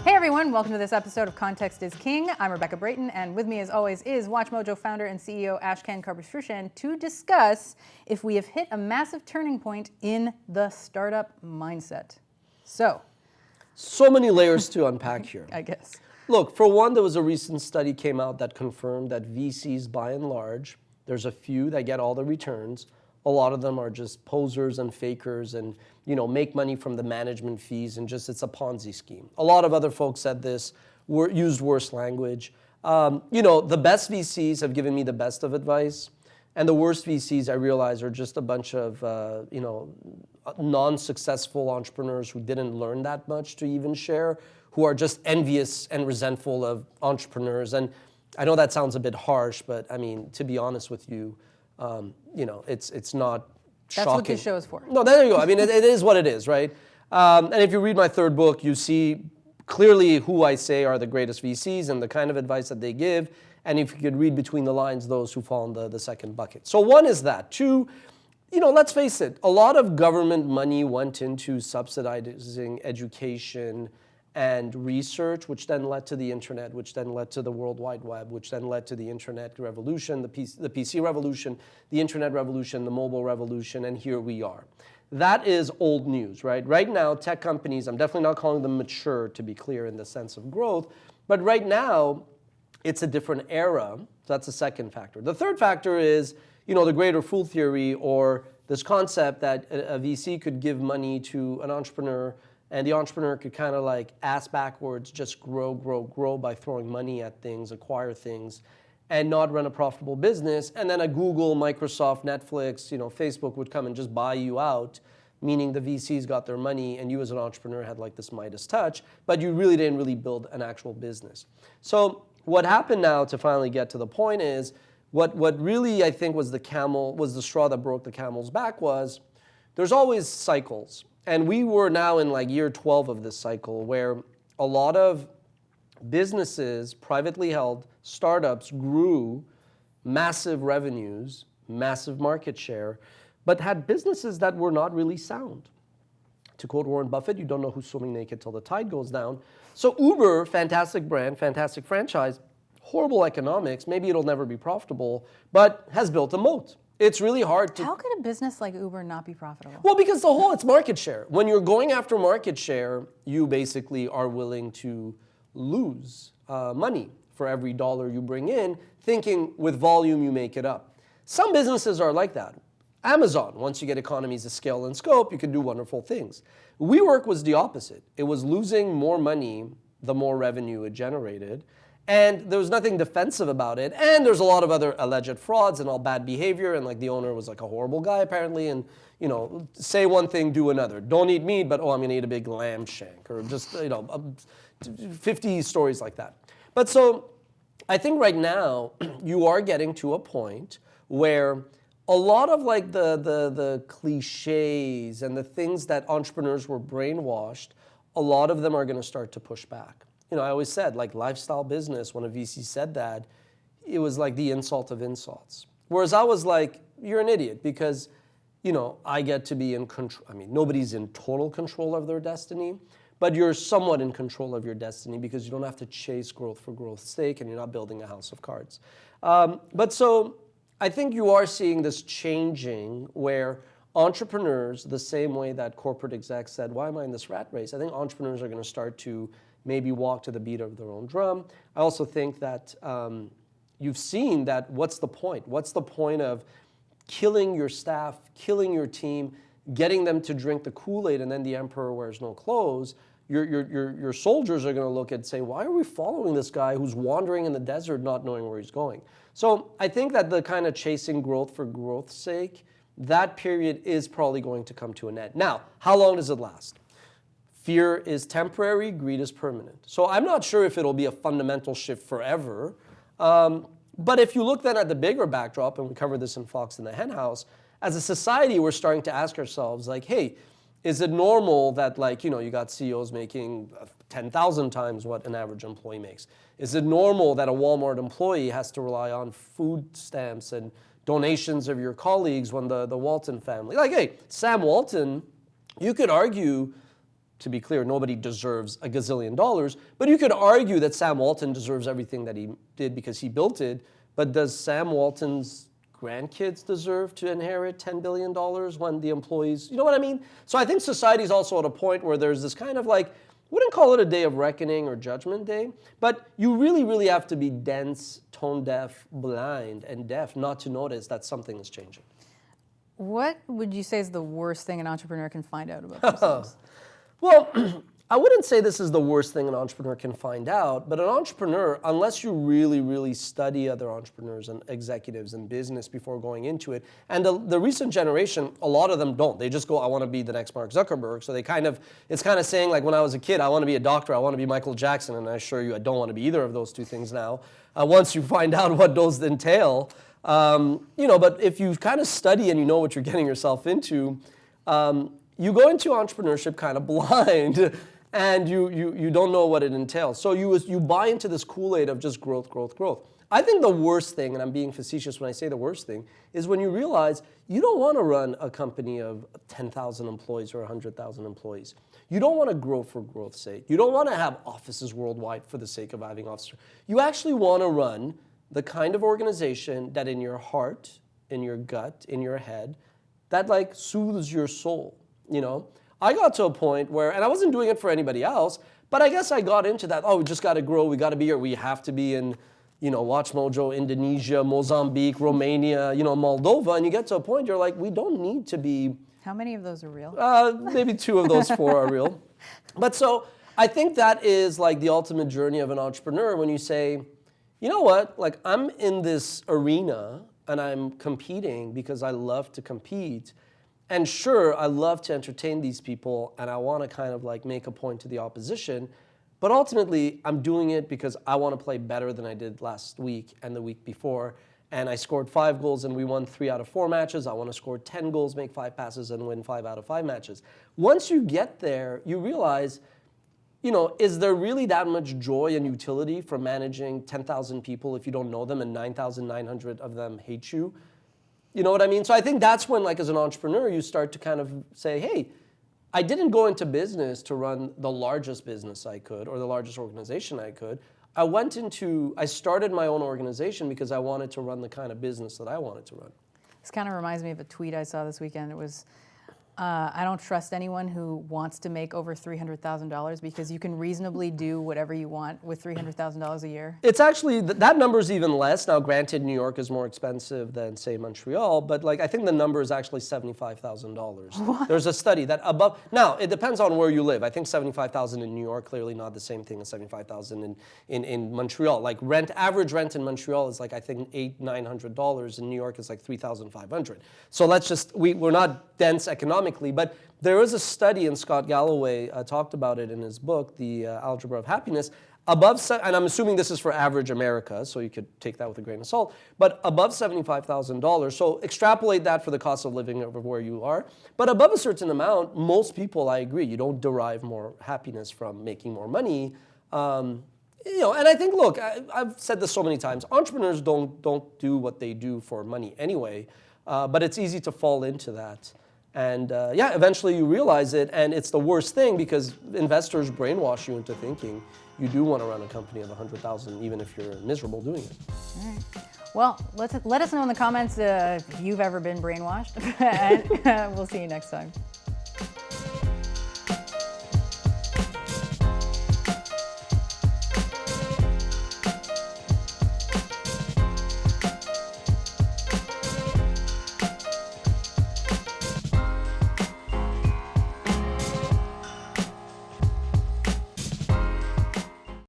Hey everyone, welcome to this episode of Context is King. I'm Rebecca Brayton, and with me as always is WatchMojo founder and CEO Ashkan Karbasfrooshan to discuss if we have hit a massive turning point in the startup mindset. So many layers to unpack here. I guess. Look, for one, there was a recent study came out that confirmed that VCs, by and large, there's a few that get all the returns. A lot of them are just posers and fakers and, make money from the management fees and just it's a Ponzi scheme. A lot of other folks said this, used worse language. The best VCs have given me the best of advice. And the worst VCs, I realize, are just a bunch of, non-successful entrepreneurs who didn't learn that much to even share, who are just envious and resentful of entrepreneurs. And I know that sounds a bit harsh, but I mean, to be honest with you, it's not shocking. That's what this show is for. No, there you go. I mean, it is what it is, right? And if you read my third book, you see clearly who I say are the greatest VCs and the kind of advice that they give. And if you could read between the lines, those who fall in the second bucket. So one is that. Two, let's face it, a lot of government money went into subsidizing education and research, which then led to the internet, which then led to the World Wide Web, which then led to the internet revolution, the PC revolution, the internet revolution, the mobile revolution, and here we are. That is old news, right? Right now, tech companies, I'm definitely not calling them mature, to be clear, in the sense of growth, but right now, it's a different era. So that's the second factor. The third factor is, the greater fool theory, or this concept that a VC could give money to an entrepreneur and the entrepreneur could kind of like ass backwards, just grow by throwing money at things, acquire things, and not run a profitable business. And then a Google, Microsoft, Netflix, Facebook would come and just buy you out, meaning the VCs got their money and you as an entrepreneur had like this Midas touch, but you really didn't really build an actual business. So what happened now to finally get to the point is, what really I think was the straw that broke the camel's back was, there's always cycles. And we were now in like year 12 of this cycle where a lot of businesses, privately held startups, grew massive revenues, massive market share, but had businesses that were not really sound. To quote Warren Buffett, you don't know who's swimming naked till the tide goes down. So Uber, fantastic brand, fantastic franchise, horrible economics, maybe it'll never be profitable, but has built a moat. It's really hard to... How could a business like Uber not be profitable? Well, because it's market share. When you're going after market share, you basically are willing to lose money for every dollar you bring in, thinking with volume you make it up. Some businesses are like that. Amazon, once you get economies of scale and scope, you can do wonderful things. WeWork was the opposite. It was losing more money the more revenue it generated. And there was nothing defensive about it. And there's a lot of other alleged frauds and all bad behavior. And like the owner was like a horrible guy apparently. And, say one thing, do another. Don't eat meat, but I'm going to eat a big lamb shank. Or just, 50 stories like that. But so I think right now you are getting to a point where a lot of like the cliches and the things that entrepreneurs were brainwashed, a lot of them are going to start to push back. I always said, like, lifestyle business, when a VC said that, it was like the insult of insults. Whereas I was like, you're an idiot because, I get to be in control. I mean, nobody's in total control of their destiny, but you're somewhat in control of your destiny because you don't have to chase growth for growth's sake and you're not building a house of cards. But so I think you are seeing this changing where entrepreneurs, the same way that corporate execs said, why am I in this rat race? I think entrepreneurs are going to start to maybe walk to the beat of their own drum. I also think that you've seen that what's the point? What's the point of killing your staff, killing your team, getting them to drink the Kool-Aid and then the emperor wears no clothes? Your soldiers are going to look and say, why are we following this guy who's wandering in the desert not knowing where he's going? So I think that the kind of chasing growth for growth's sake, that period is probably going to come to an end. Now, how long does it last? Fear is temporary, greed is permanent. So I'm not sure if it'll be a fundamental shift forever. But if you look then at the bigger backdrop, and we covered this in Fox in the Hen House, as a society, we're starting to ask ourselves, like, hey, is it normal that, like, you got CEOs making 10,000 times what an average employee makes? Is it normal that a Walmart employee has to rely on food stamps and donations of your colleagues when the Walton family, like, hey, Sam Walton, you could argue to be clear, nobody deserves $1 gazillion, but you could argue that Sam Walton deserves everything that he did because he built it. But does Sam Walton's grandkids deserve to inherit $10 billion when the employees, you know what I mean? So I think society's also at a point where there's this kind of like, wouldn't call it a day of reckoning or judgment day, but you really, really have to be dense, tone deaf, blind, and deaf not to notice that something is changing. What would you say is the worst thing an entrepreneur can find out about themselves? Well, I wouldn't say this is the worst thing an entrepreneur can find out, but an entrepreneur, unless you really, really study other entrepreneurs and executives in business before going into it, and the recent generation, a lot of them don't. They just go, I want to be the next Mark Zuckerberg. So it's kind of saying like when I was a kid, I want to be a doctor, I want to be Michael Jackson, and I assure you I don't want to be either of those two things now. Once you find out what those entail, but if you kind of study and you know what you're getting yourself into, you go into entrepreneurship kind of blind. And you don't know what it entails. So you buy into this Kool-Aid of just growth, growth, growth. I think the worst thing, and I'm being facetious when I say the worst thing, is when you realize you don't want to run a company of 10,000 employees or 100,000 employees. You don't want to grow for growth's sake. You don't want to have offices worldwide for the sake of having offices. You actually want to run the kind of organization that in your heart, in your gut, in your head, that like soothes your soul, you know? I got to a point where, and I wasn't doing it for anybody else, but I guess I got into that, we just got to grow, we got to be here, we have to be in, Watch Mojo, Indonesia, Mozambique, Romania, Moldova, and you get to a point you're like, we don't need to be. How many of those are real? Maybe 2 of those 4 are real. But so I think that is like the ultimate journey of an entrepreneur when you say, you know what, like I'm in this arena and I'm competing because I love to compete. And sure, I love to entertain these people and I want to kind of like make a point to the opposition, but ultimately I'm doing it because I want to play better than I did last week and the week before. And I scored 5 goals and we won 3 out of 4 matches. I want to score 10 goals, make 5 passes and win 5 out of 5 matches. Once you get there, you realize, is there really that much joy and utility from managing 10,000 people if you don't know them and 9,900 of them hate you? You know what I mean? So I think that's when, like as an entrepreneur, you start to kind of say, hey, I didn't go into business to run the largest business I could or the largest organization I could. I started my own organization because I wanted to run the kind of business that I wanted to run. This kind of reminds me of a tweet I saw this weekend. It was, I don't trust anyone who wants to make over $300,000 because you can reasonably do whatever you want with $300,000 a year. It's actually, that number is even less. Now, granted, New York is more expensive than, say, Montreal, but like I think the number is actually $75,000. There's a study that above, now it depends on where you live. I think $75,000 in New York, clearly not the same thing as $75,000 in Montreal. Like average rent in Montreal is like I think $800-900. In New York is like $3,500. So let's just, we're not dense economically, but there is a study, and Scott Galloway talked about it in his book, The Algebra of Happiness, and I'm assuming this is for average America, so you could take that with a grain of salt, but above $75,000, so extrapolate that for the cost of living of where you are, but above a certain amount, most people, I agree, you don't derive more happiness from making more money. And I think, look, I've said this so many times, entrepreneurs don't do what they do for money anyway, but it's easy to fall into that. And eventually you realize it, and it's the worst thing because investors brainwash you into thinking you do want to run a company of 100,000 even if you're miserable doing it. All right. Well, let us know in the comments if you've ever been brainwashed, and we'll see you next time.